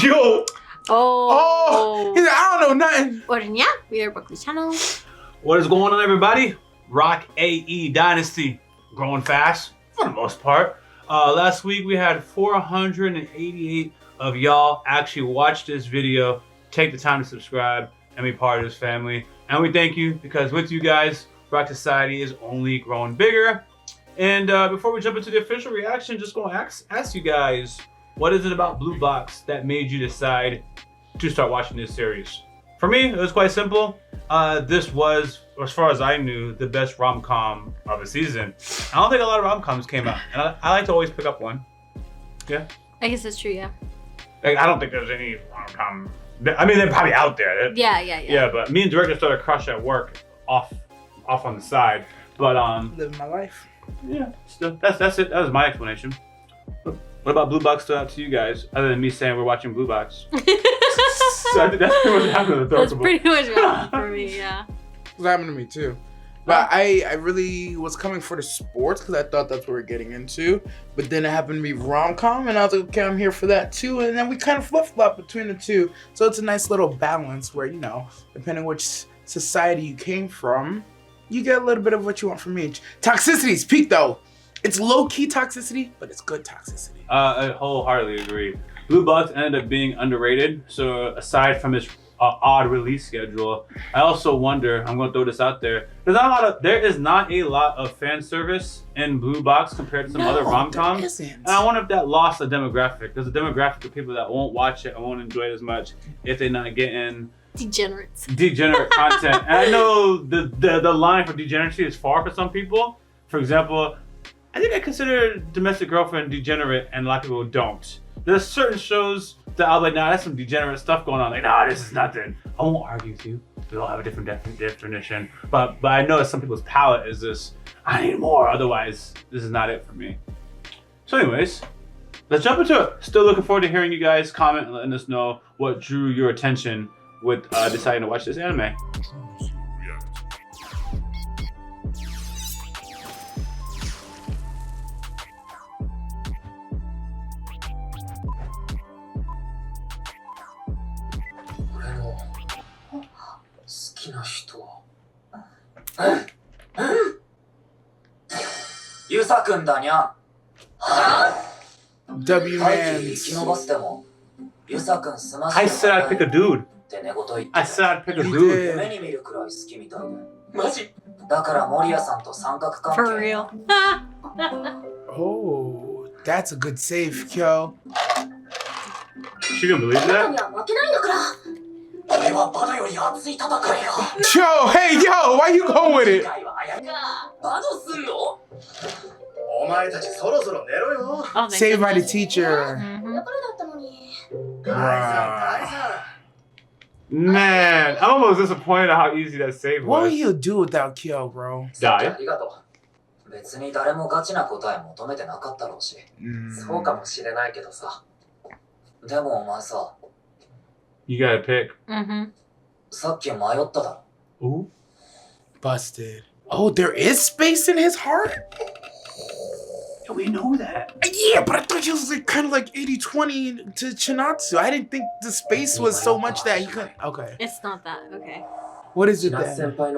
Yo! Oh! He's like, I don't know nothing. Ornya, Yaboyrocklee channel. What is going on, everybody? Rock AE Dynasty growing fast for the most part. Last week we had 488 of y'all actually watch this video, take the time to subscribe, and be part of this family. And we thank you because with you guys, Rock Society is only growing bigger. And before we jump into the official reaction, just gonna ask you guys, what is it about Blue Box that made you decide to start watching this series? For me, it was quite simple. This was, as far as I knew, the best rom-com of the season. I don't think a lot of rom-coms came out, and I like to always pick up one. Yeah? I guess that's true, yeah. Like, I don't think there's any rom-com. I mean, they're probably out there. Yeah. Yeah, but me and Director started a crush at work off on the side. But Living my life. yeah, still, that's it. That was my explanation. What about Blue Box stood out to you guys, other than me saying we're watching Blue Box? So I think that's pretty much happened. That's pretty much what happened for me, yeah. It was happening to me too. But I really was coming for the sports because I thought that's what we were getting into. But then it happened to be rom-com and I was like, okay, I'm here for that too. And then we kind of flip-flop between the two. So it's a nice little balance where, you know, depending which society you came from, you get a little bit of what you want from each. Toxicity's peak though. It's low-key toxicity, but it's good toxicity. I wholeheartedly agree. Blue Box ended up being underrated. So aside from its odd release schedule, I also wonder, I'm gonna throw this out there, there is not a lot of fan service in Blue Box compared to some other rom-coms. And I wonder if that lost a demographic. There's a demographic of people that won't watch it and won't enjoy it as much if they're not getting degenerate content. And I know the line for degeneracy is far for some people. For example, I think I consider Domestic Girlfriend degenerate, and a lot of people don't. There's certain shows that I'm like, nah, that's some degenerate stuff going on. Like, nah, this is nothing. I won't argue with you. We all have a different definition. But I know that some people's palate is this, I need more, otherwise this is not it for me. So anyways, let's jump into it. Still looking forward to hearing you guys comment and letting us know what drew your attention with deciding to watch this anime. W-Mans. I said I'd pick a dude. I said I'd pick a dude. For real. Oh, that's a good save, Kyo. She can believe that? Yo, hey, yo, why you going with it? Oh, Saved by the teacher. Man, I'm almost disappointed at how easy that save was. What would you do without Kyo, bro? Die? You gotta pick. Ooh. Busted. Oh, there is space in his heart? Yeah, we know that. Yeah, but I thought he was like kind of like 80-20 to Chinatsu. I didn't think the space was so much that he couldn't. Okay. It's not that, okay. What is it then? But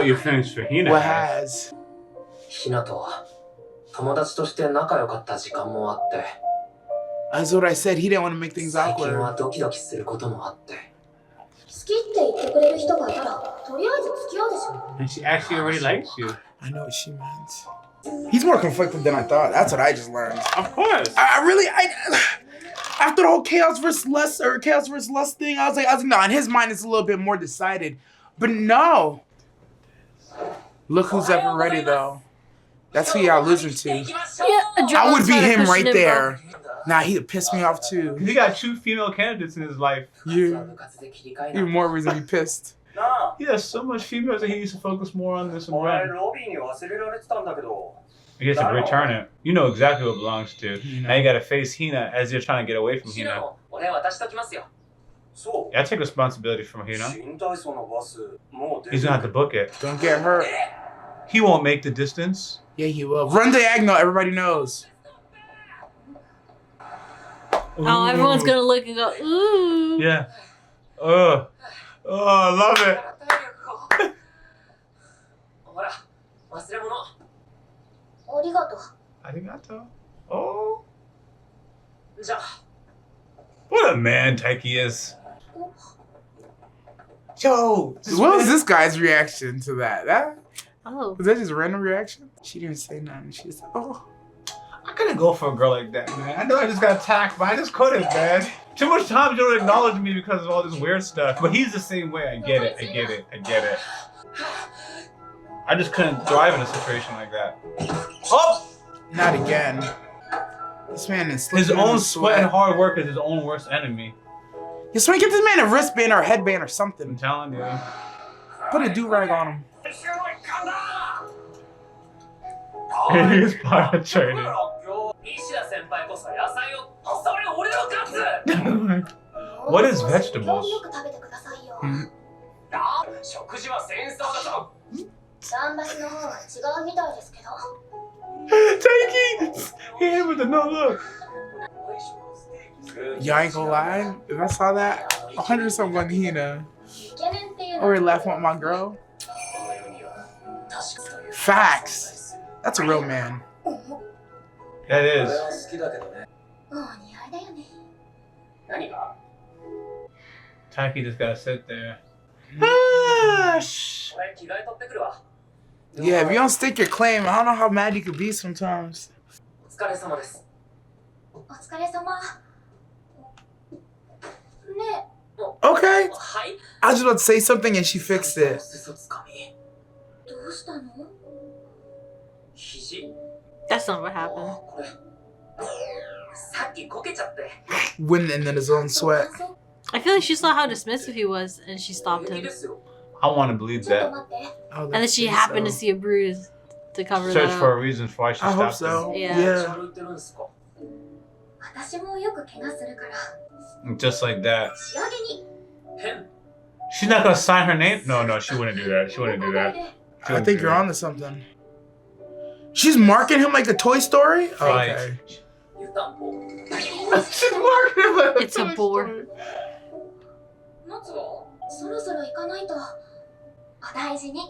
you're finished for Hina. What has? That's what I said. He didn't want to make things awkward. And she actually already likes you. I know what she meant. He's more conflicted than I thought. That's what I just learned. Of course. After the whole Chaos vs. Lust thing, I was like, no, in his mind it's a little bit more decided. But no. Look who's ever ready though. That's who y'all losing to. Yeah, I would be him right there. Nah, he'd piss me off too. He got 2 female candidates in his life. Yeah. Even more reason to be pissed. He has so much females that he needs to focus more on this and run. I guess to return it. You know exactly what belongs to. Now you gotta face Hina as you're trying to get away from Hina. Yeah, I take responsibility from Hina. He's gonna have to book it. Don't get hurt. He won't make the distance. Yeah, he will. Run diagonal, everybody knows. Oh, everyone's gonna look and go, ooh. Yeah. Oh, I love it. ほら、忘れ物。ありがとう。 Arigato. Oh. じゃあ。 What a man Taiki is. Yo. What was this guy's reaction to that? Oh. Was that just a random reaction? She didn't say nothing. She just, oh. I couldn't go for a girl like that, man. I know I just got attacked, but I just couldn't, man. Too much time you don't acknowledge me because of all this weird stuff. But he's the same way. I get it. I just couldn't thrive in a situation like that. Oh! Not again. This man is His slipping in own the sweat and hard work is his own worst enemy. Yeah, somebody get this man a wristband or a headband or I'm something. telling you. Put a do-rag on him. He's part of training. 西田先輩こそ野菜を、それ俺のカツ。 What is vegetables? 食事は戦争だぞ。桟橋の方は違うみたいですけど。 Taiki! He hit with the no look. Y'all ain't gonna lie. If I saw that, 100% going to Hina. イケメンっていうの Or laughing with my girl. Facts. That's a real man. That is. 好きだけどね。もう似合いだよね。何が？ Taiki just gotta sit there. 俺着替え取ってくるわ。 Yeah, if you don't stick your claim, I don't know how mad you could be sometimes. お疲れ様です。お疲れ様。ね Okay. はい。 I was just about to say something and she fixed it. 嘘つかみ。え、どうしたの？肘。 That's not what happened. これ。さっきこけちゃって。 Winning in his own sweat. I feel like she saw how dismissive he was and she stopped 平気 him. ですよ。 I want to believe ちょっと that. 待って。 Oh, And then she happened to see a bruise to cover Search that for a up. reason for why she I hope stopped so. Yeah. Yeah. 歩いてるんですか。私もよく怪我するから。 him. Just like that. 仕上げに。変。 She's not gonna sign her name? No, she wouldn't do that. She wouldn't do that. She I wouldn't think do you're that. onto something. She's marking him like a Toy Story? Oh, Right. okay. 湯たんぽ。 She's marking him like a It's a Toy bore. Story. 夏はそろそろ行かないと。お大事に。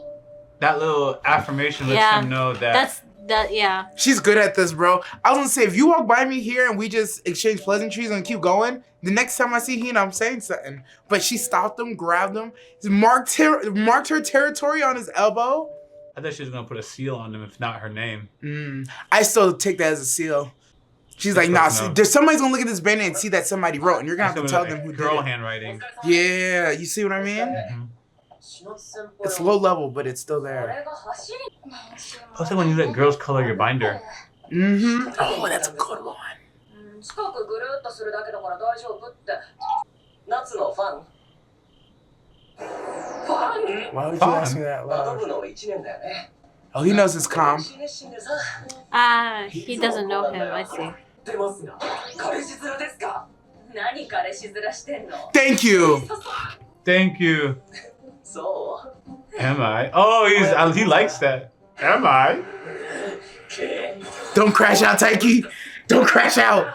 That little affirmation lets Yeah, him know that. Yeah. She's good at this, bro. I was gonna say, if you walk by me here and we just exchange pleasantries and keep going, the next time I see Hina, I'm saying something. But she stopped him, grabbed him, marked her territory on his elbow. I thought she was gonna put a seal on him, if not her name. I still take that as a seal. She's like, nah, see, there's somebody's gonna look at this banner and see that somebody wrote, and you're gonna have to tell them who did girl it. handwriting. Yeah, you see what I mean? It's low level, but it's still there. Plus, like when you let girls color your binder. Oh, that's a good one. 近くぐるっとするだけだから大丈夫って。夏のファン。ファン？ Why would you ask me that 学 loud? ぶの1年だよね。 Oh, he knows his calm. He doesn't know him, I see. 出ますが、彼氏面ですか？何彼氏面してんの？ Thank you. Thank you. そう。 Am I? Oh, he likes that. Am I? Don't crash out, Taiki. Don't crash out.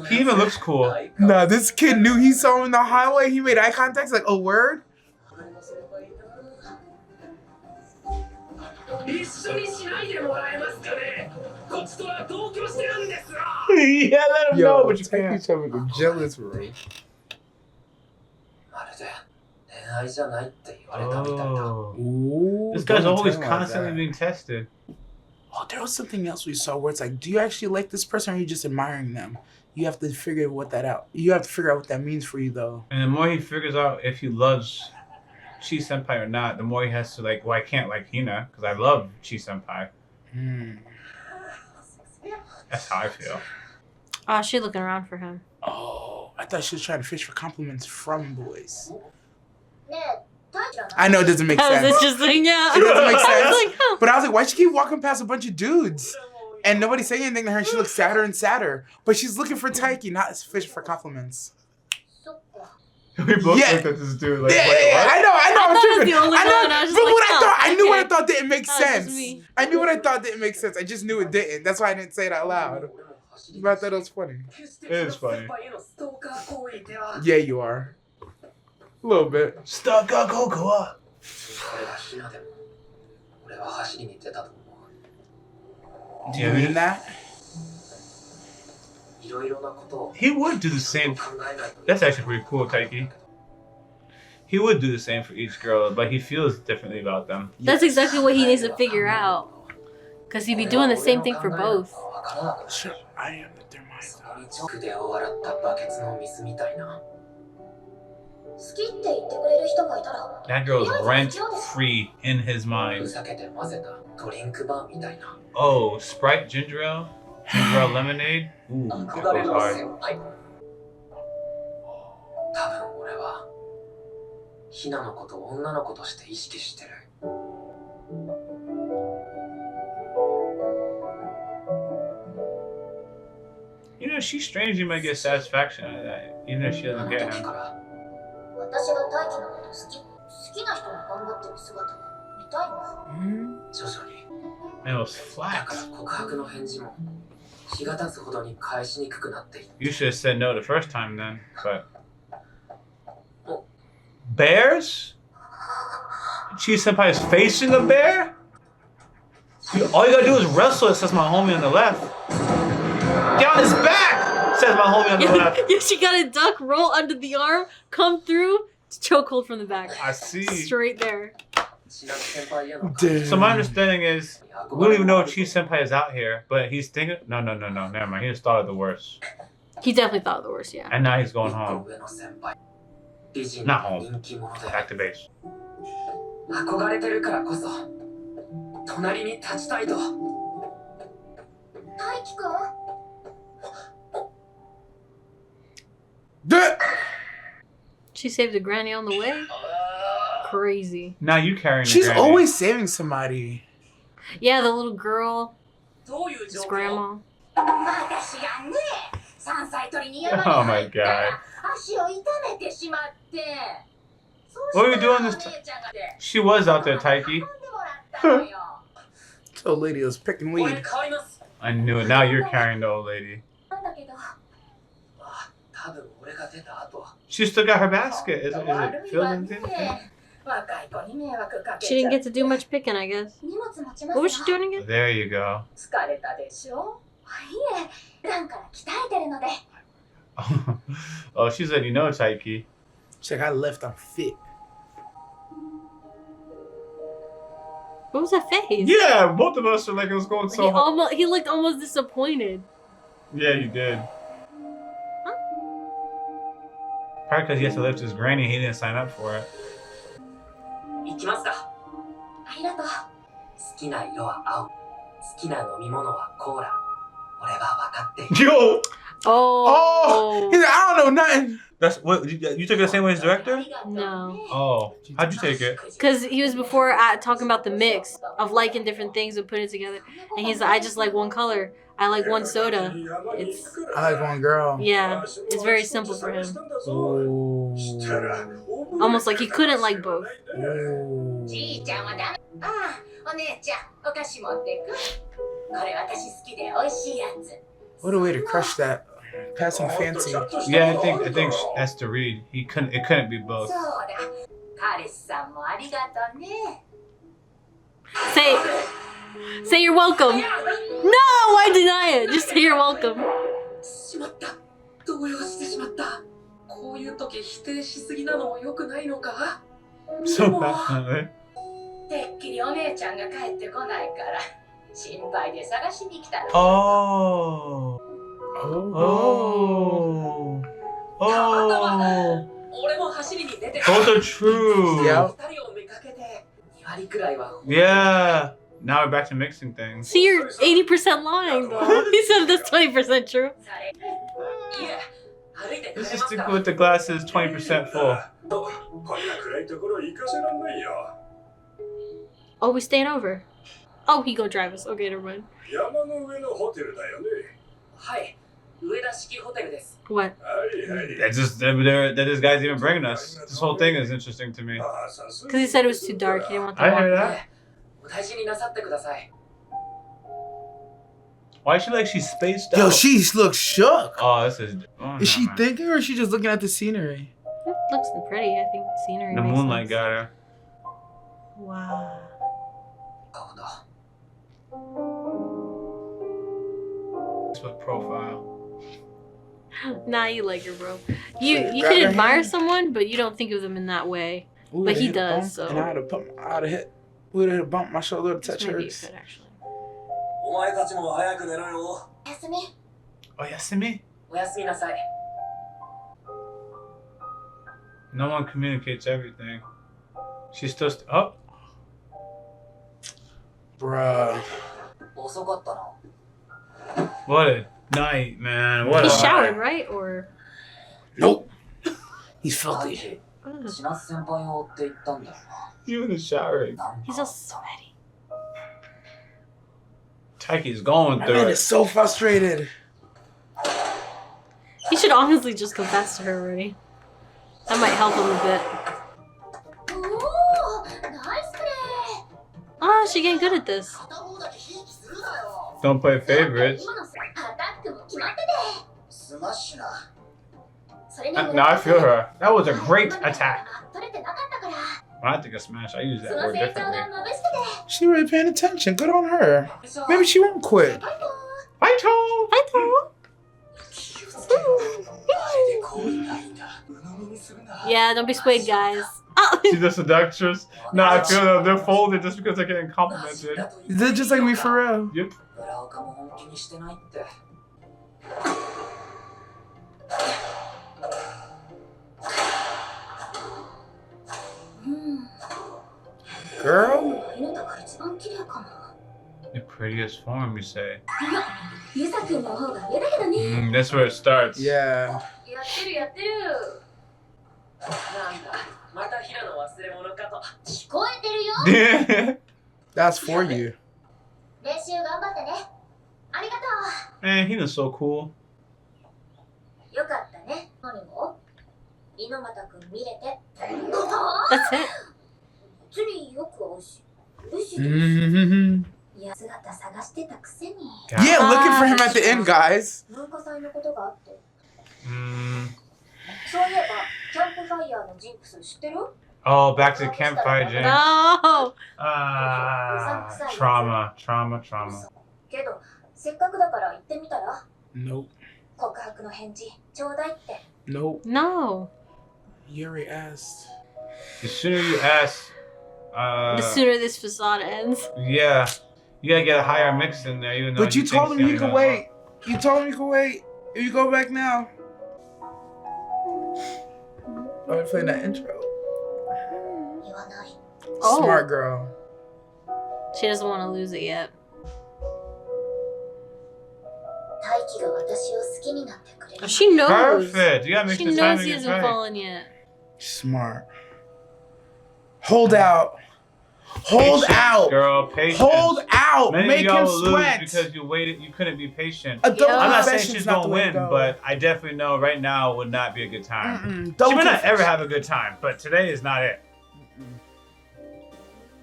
He even looks cool. Nah, this kid knew he saw him in the highway. He made eye contact. He's like, oh, word? 一緒にしないでもらえますかね。こっちとは同居してるんですよ。 Yeah, let him know, Yo, but you can't. Taiki's having a jealous bro. まるで恋愛じゃないって言われたみたいだ。 Oh. Ooh, This guy's don't always tell him like constantly that. being tested. Oh, there was something else we saw where it's like, do you actually like this person or are you just admiring them? You have to figure what that out. You have to figure out what that means for you, though. And the more he figures out if he loves Chi Senpai or not, the more he has to like, well, I can't like Hina because I love Chi Senpai. That's how I feel. Oh, she's looking around for him. Oh, I thought she was trying to fish for compliments from boys. ねえ、大ちゃん。 I know it doesn't make That was sense. interesting, yeah. It doesn't make I was sense. like, huh. But I was like, why'd she keep walking past a bunch of dudes? And nobody's saying anything to her. And she looks sadder and sadder. But she's looking for Taiki, not fishing for compliments. そっか。We both Yeah. looked at this dude like, Yeah, wait, yeah, what? I know, I I'm thought I was tripping. the only I know, one. I was just but like, what I oh, thought, I knew what I okay. thought didn't make Oh, it's just sense. me. I knew what I thought didn't make sense. I just knew it didn't. That's why I didn't say it out loud. But I thought it was funny. It is funny. Yeah, you are. A little bit. Stuck up, go up. これがヒナでも俺は走りに出たと思 Do you mean that? う。いろいろなことを He would do the same. 考えないと。 That's actually pretty cool, Taiki. He would do the same for each girl, but he feels differently about them. That's exactly what he needs to figure out. Because he'd be doing the same thing for both. Sure, I am that they're mine. 筆を洗ったバケツの水みたいな。好きって言ってくれる人がいたら That girl's rent free in his ふ mind. ざけて混ぜたドリンクバーみたいな。 Oh, Sprite ginger ale? Ginger ale lemonade? Ooh, that 憧れ goes の hard. 先輩。多分俺はヒナのことを女の子として意識してる。 You know, she strangely might get satisfaction out of that, even if she あ doesn't の get 時 him. から私が大輝のこと好きな人が頑張ってる姿が見たいの。徐々に。 Man, it was だ flat. から告白の返事も日が経つほどに返しにくくなっている。 You should have said no the first time then, but... Bears? Chief Senpai is facing a bear? All you gotta do is wrestle, it says my homie on the left. Get on his back! Says my homie on the left. Yeah, she got a duck, roll under the arm, come through, chokehold from the back. I see. Straight there. 千夏先輩への Damn. So my understanding is, we don't even know if Chief Senpai is out here, but he's thinking, no, never mind. He just thought of the worst. He definitely thought of the worst, yeah. And now he's going 一個 home. 上の先輩。美人 Not の home. 人気者で Back to base. 憧れてるからこそ隣に立ちたいと。大輝くん That- She saved a granny on the way? Crazy. Now you carrying the She's granny. always saving somebody. Yeah, the little girl, どういう his 状況？ grandma. 私がね山菜採りに山に Oh 入 my ったら god. 足を痛めてしまってそう What are you したら doing お this 姉ちゃんがね She was out there, Taiki. 運んでもらったのよ This old lady was picking 俺 weed. 買います。 I knew it. Now you're carrying the old lady. なんだけどあ、多分俺が出た後。 She still got her basket. Is it 悪い filled わ in ね anything? 若い子に迷惑かけ She ちゃ didn't っ get て to do much picking, I guess. 荷物持ちま What was す she よ doing again? There you go. 疲れたでしょいえ普段から鍛えてるので Oh, she's letting you know, Taiki. Check, I left. I'm fit. What was that face? Yeah, both of us are like, it was going so hard. He looked almost disappointed. Yeah, you did. Probably because he has to lift his granny, he didn't sign up for it. 行きますか。ありがとう好きな色は青。好きな飲み物はコーラ。俺は分かっている。 Yo! Oh, he's like, I don't know nothing. That's what you took it the same way as director? No. Oh, how'd you take it? Because he was before talking about the mix of liking different things and putting it together. And he's like, I just like one color. I like one soda. It's, I like one girl. yeah, it's very simple for him. Ooh. Almost like he couldn't like both. Ooh. じいちゃんはダメああお姉ちゃんお菓子持ってくこれ私好きで美味しいやつ What a way to crush that. Passing fancy. Yeah, I think that's to read. It couldn't be そう both. だ彼氏さんもありがとうね Say you're welcome. No, why deny it? Just say you're welcome. しまった。動揺してしまった。こういう時否定しすぎなのも良くないのか？ So bad. てっきりお姉ちゃんが帰ってこないから心配で探しに来たの Oh. Oh. Oh. 俺も走りに出て Both are true. Yeah. 二人を見かけて2割くらいは Yeah. Now we're back to mixing things. See, you're 80% lying, though. He said that's 20% true. されいえ歩いて帰れ Let's ま just す stick か with the glasses 20% full. こんな暗いところ行かせらんないよ。 Oh, we staying over. Oh, he gonna drive us. Okay, never mind. 山の上のホテルだよね。はい上田式ホテルです What? はいはい。 That this guy's even bringing us. This whole thing is interesting to me. ああ、さすが Because he said it was too dark. He didn't want I to heard walk. that. お大事になさってください Why is she like she's spaced out? Yo, she looks shook. Oh, this is. Oh, Is she man. thinking or is she just looking at the scenery? It looks pretty. I think the scenery. The makes moonlight sense. got her. Wow. 顔だ Facebook profile. Nah, you like her, bro. You Grab can her admire hand. someone, but you don't think of them in that way. Ooh, But I he hit a does, bump, so- And I would have bumped my shoulder to touch This may be hers. good, actually. お前たちも早く寝ろよおやすみ。 Oh, Yasumi? おやすみなさい No one communicates everything. She's still. Oh, Bruh. 遅かったな what a night, man. What He a showered, right? Or Nope. He's 大 filthy. 輝 Ugh, 千夏先輩を追って言ったんだよ You in the shower. ななん he's all sweaty. Taki's going My through man it. is so frustrated. He should honestly just confess to her already. That might help him a bit. おお、ナイスプレ Ah, she getting good at this. ー。片方だけひいきするなよ。 Don't play favorites. 今のアタックも決まってて。スマッシュなそれに Now I feel her. That was a great attack. 取れてなかったから。 When I think of smash, I use そ that の word 成長 differently. が眩しくて。 She really paying attention. Good on her. Maybe she won't quit. バイバイ。 Fight I 気をつけろあれで好意ないんだ鵜呑みにするな Yeah, don't be swayed, guys. Oh, She's a seductress. No, I feel that they're folded just because they're getting complimented. They're just like me for real. Yep. 村岡も本気にしてないって Girl. 犬だから一番綺麗かも。 The prettiest form, you say. ゆさくんの方が上だけどね。 That's where it starts. Yeah. やってるやってる。なんだまた平野忘れ物かと聞こえてるよ。 That's for you. 練習頑張ってね。ありがと Man, he was so cool. う。よかったね。何も猪俣くん見れて。 that's it. 別によく会うし。嬉しいです。 Mm-hmm. いや、姿探してたくせに。 Yeah, looking for him at the end, guys. 文化祭のことがあって。 Mm. そういえば、キャンプファイヤーのジンクス知ってる？ Oh, back to the campfire, James. No. Trauma. けど、せっかくだから行ってみたら？ Nope. 告白の返事ちょうだいって。 Nope. No. You already asked. The sooner you ask, The sooner this facade ends. yeah, you gotta get a higher mix in there, even though. But you think told him it's you gonna could be wait. You told him you could wait. If you go back now. Oh, we're playing that intro. 言わない。 Oh. Smart girl. She doesn't want to lose it yet. 大輝が私を好きになってくれる。 Oh, she knows. Perfect. You gotta make She the knows timing he get hasn't right. fallen yet. Smart. Hold out. Hold Patience, out. girl. Patience. Hold out. Many Make of y'all him will lose sweat. because you waited. You couldn't be patient. A double I'm I'm not saying confession's she's not gonna the way to win, go. but I definitely know right now would not be a good time. Mm-mm. She Double may not confession. ever have a good time, but today is not it.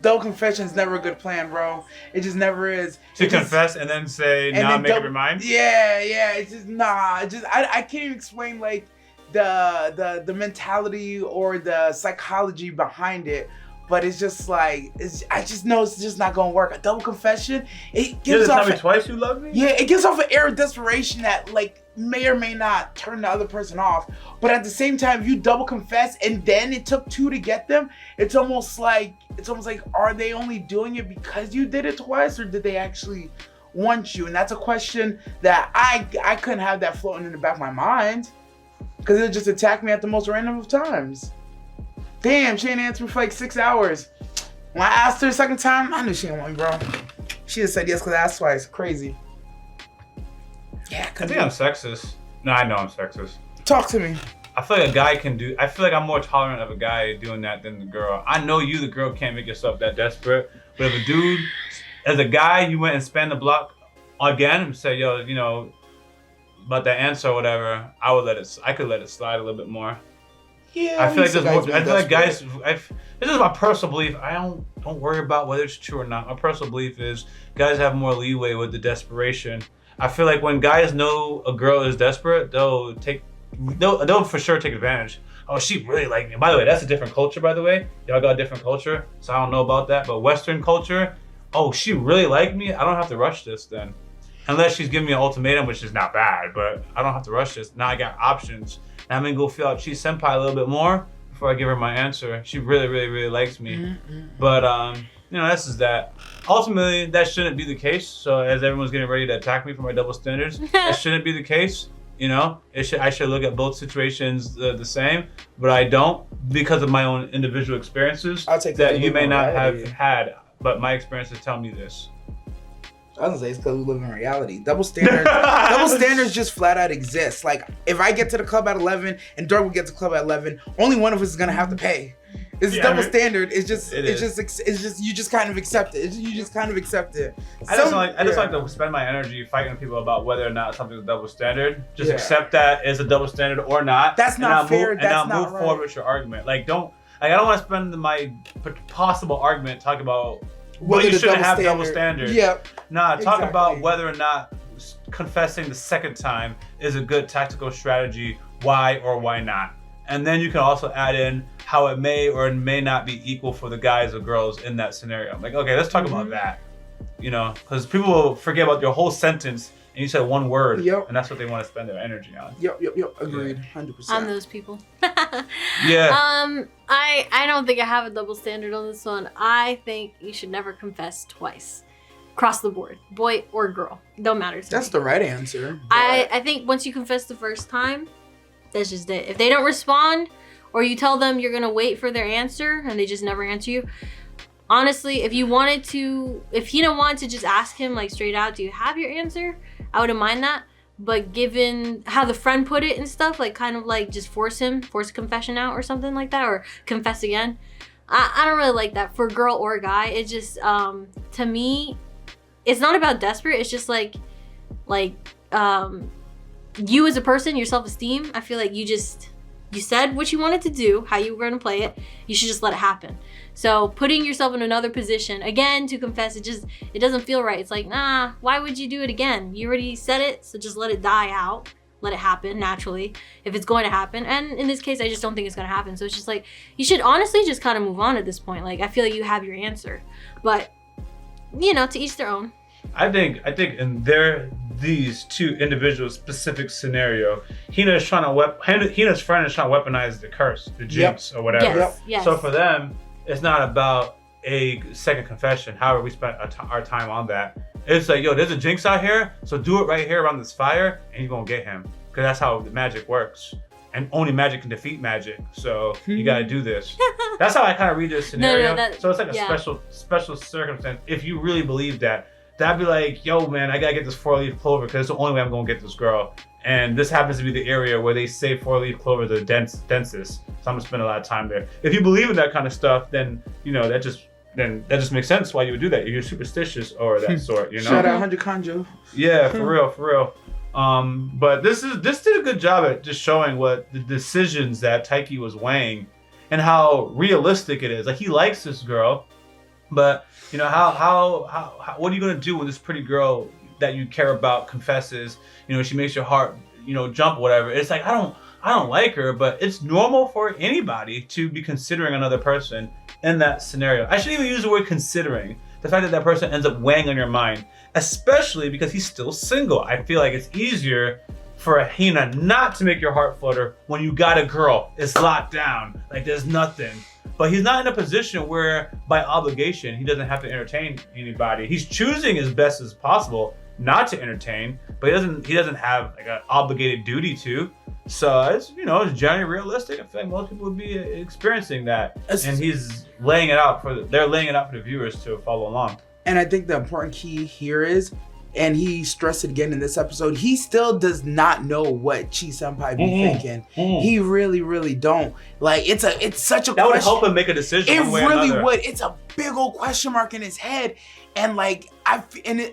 Double confession's never a good plan, bro. It just never is. To It just- confess and then say, and "Nah, then make up double- your mind." Yeah, it's just nah. It just I can't even explain like the mentality or the psychology behind it. But it's just like I just know it's just not gonna work. A double confession, it You gives just off tell me twice you love me. yeah, it gives off an air of desperation that like may or may not turn the other person off. But at the same time, if you double confess and then it took two to get them, it's almost like are they only doing it because you did it twice, or did they actually want you? And that's a question that I couldn't have that floating in the back of my mind, because it'll just attack me at the most random of times. Damn, she ain't answered me for like 6 hours. When I asked her the second time, I knew she didn't want me, bro. She just said yes because I asked twice. Crazy. Yeah, I think I'm sexist. No, I know I'm sexist. Talk to me. I feel like a guy can do. I feel like I'm more tolerant of a guy doing that than the girl. I know you, the girl, can't make yourself that desperate. But if a dude, as a guy, you went and spanned the block again and say, "Yo, you know, about that answer or whatever," I would let it. I could let it slide a little bit more. Yeah, I feel like there's more. I feel like guys. desperate. This is my personal belief. I don't worry about whether it's true or not. My personal belief is guys have more leeway with the desperation. I feel like when guys know a girl is desperate, they'll for sure take advantage. Oh, she really liked me. By the way, that's a different culture, by the way. Y'all got a different culture, so I don't know about that. But Western culture, oh, she really liked me. I don't have to rush this then. Unless she's giving me an ultimatum, which is not bad, but I don't have to rush this. Now I got options. And I'm gonna go feel out Chi Senpai a little bit more before I give her my answer. She really, really, really likes me. But you know, this is that. Ultimately, that shouldn't be the case. So as everyone's getting ready to attack me for my double standards, that shouldn't be the case. You know, I should look at both situations the same, but I don't because of my own individual experiences I'll take that you may not have had. But my experiences tell me this. I was gonna say it's because we live in reality. Double standards just flat out exist. Like if I get to the club at 11 and Dirk will get to the club at 11, only one of us is gonna have to pay. It's double standard. It's just you just kind of accept it. You just kind of accept it. I just like to spend my energy fighting people about whether or not something's a double standard. Just accept that it's a double standard or not. That's not fair. That's not move forward with your argument. I don't want to spend my possible argument talking about whether you shouldn't have double standard. Yep. Nah, talk about whether or not confessing the second time is a good tactical strategy. Why or why not? And then you can also add in how it may or may not be equal for the guys or girls in that scenario. Like, okay, let's talk about that. You know, because people will forget about your whole sentence and you said one word, and that's what they want to spend their energy on. Yep. Agreed, 100%. I'm those people. Yeah. I don't think I have a double standard on this one. I think you should never confess twice. Across the board, boy or girl, don't matter to me. That's the right answer. I think once you confess the first time, that's just it. If they don't respond, or you tell them you're gonna wait for their answer and they just never answer you, honestly, if he didn't want to just ask him like straight out, do you have your answer? I wouldn't mind that. But given how the friend put it and stuff, like kind of like just force a confession out or something like that, or confess again. I don't really like that for girl or guy. It just to me, it's not about desperate. It's just like you as a person, your self-esteem. I feel like you said what you wanted to do, how you were going to play it. You should just let it happen. So putting yourself in another position again to confess, it doesn't feel right. It's like, nah, why would you do it again? You already said it, so just let it die out. Let it happen naturally if it's going to happen. And in this case, I just don't think it's going to happen. So it's just like, you should honestly just kind of move on at this point. Like, I feel like you have your answer, but you know, to each their own. I think in these two individual specific scenario, Hina's friend is trying to weaponize the curse, the jinx, or whatever. Yes. So for them, it's not about a second confession. However, we spent our time on that. It's like, yo, there's a jinx out here, so do it right here around this fire, and you're gonna get him, because that's how magic works. And only magic can defeat magic, so you gotta do this. That's how I kind of read this scenario. So it's like a special circumstance. If you really believe that, that'd be like, yo, man, I gotta get this 4-leaf clover because it's the only way I'm gonna get this girl. And this happens to be the area where they say 4-leaf clover is the densest. So I'm gonna spend a lot of time there. If you believe in that kind of stuff, then you know that just makes sense why you would do that. If you're superstitious or that sort, you know. Shout out 100 Kanjo. Yeah, for real. But this did a good job at just showing what the decisions that Taiki was weighing and how realistic it is. Like, he likes this girl, but you know, how what are you gonna do when this pretty girl that you care about confesses? You know, she makes your heart, you know, jump, whatever. It's like, I don't like her, but it's normal for anybody to be considering another person in that scenario. I shouldn't even use the word considering. The fact that that person ends up weighing on your mind, especially because he's still single. I feel like it's easier for a Hina not to make your heart flutter when you got a girl. It's locked down, like there's nothing. But he's not in a position where, by obligation, he doesn't have to entertain anybody. He's choosing as best as possible not to entertain, but he doesn't have like an obligated duty to. So it's, you know, it's generally realistic. I feel like most people would be experiencing that, and he's laying it out for the viewers to follow along. And I think the important key here is, and he stressed it again in this episode, he still does not know what Chi Senpai be thinking. He really, really don't. Like, it's such a that question. would help him make a decision. It really would. It's a big old question mark in his head, and like I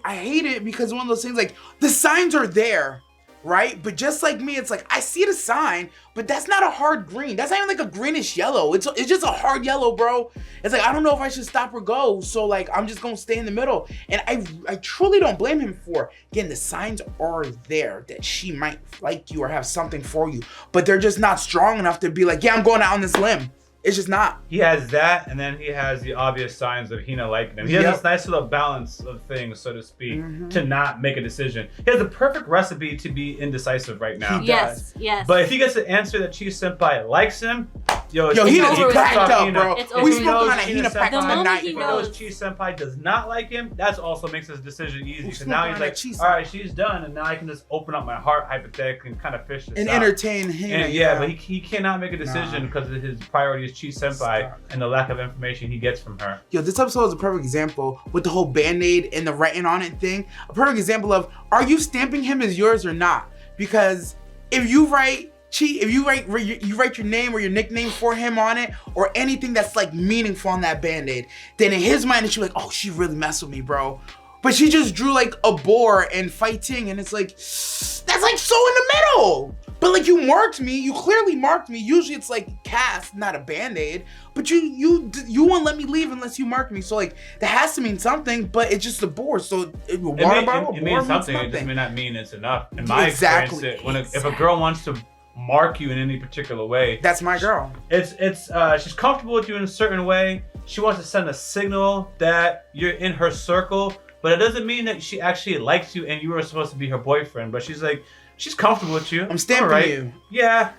hate it because one of those things, like, the signs are there, right? But just like me, it's like I see the sign, but that's not a hard green. That's not even like a greenish yellow. It's just a hard yellow, bro. It's like I don't know if I should stop or go. So like I'm just gonna stay in the middle. And I truly don't blame him for, again, the signs are there that she might like you or have something for you, but they're just not strong enough to be like, yeah, I'm going out on this limb. It's just not. He has that, and then he has the obvious signs of Hina liking him. He has this nice little balance of things, so to speak, to not make a decision. He has the perfect recipe to be indecisive right now. Yes. But if he gets the answer that Cheese Senpai likes him, yo, he over packed with. up, bro. It's We over spoke with. on it. Hina packed up the night, he bro. knows. If Cheese Senpai does not like him, that also makes his decision easy. We So spoke now on he's that like, Cheese all right, she's done, and now I can just open up my heart hypothetically and kind of fish this And out. entertain him. And but he cannot make a decision because of his priority is Cheese Senpai and the lack of information he gets from her. Yo, this episode is a perfect example with the whole Band-Aid and the writing on it thing. A perfect example of, are you stamping him as yours or not? Because if you write you write your name or your nickname for him on it, or anything that's like meaningful on that Band-Aid, then in his mind it's like, oh, she really messed with me, bro. But she just drew like a boar and fighting, and it's like, that's like so in the middle. But like you marked me, you clearly marked me. Usually it's like cast, not a Band-Aid. But you won't let me leave unless you mark me. So like that has to mean something, but it's just a boar. So It means something. It just may not mean it's enough. In my experience, if a girl wants to mark you in any particular way, that's my girl. She's comfortable with you in a certain way. She wants to send a signal that you're in her circle. But it doesn't mean that she actually likes you and you were supposed to be her boyfriend. But she's like, she's comfortable with you. I'm stamping you. Yeah.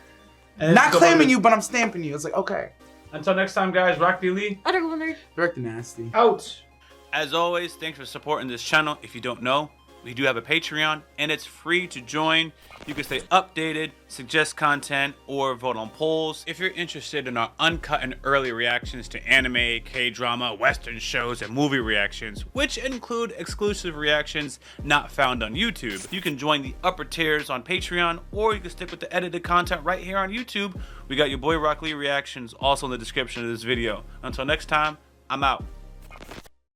And not claiming you, but I'm stamping you. It's like, okay. Until next time, guys, Rocklee Lee. Director Nasty. Out. As always, thanks for supporting this channel. If you don't know, we do have a Patreon, and it's free to join. You can stay updated, suggest content, or vote on polls. If you're interested in our uncut and early reactions to anime, K-drama, Western shows, and movie reactions, which include exclusive reactions not found on YouTube, you can join the upper tiers on Patreon, or you can stick with the edited content right here on YouTube. We got Yaboyrocklee Reactions also in the description of this video. Until next time, I'm out.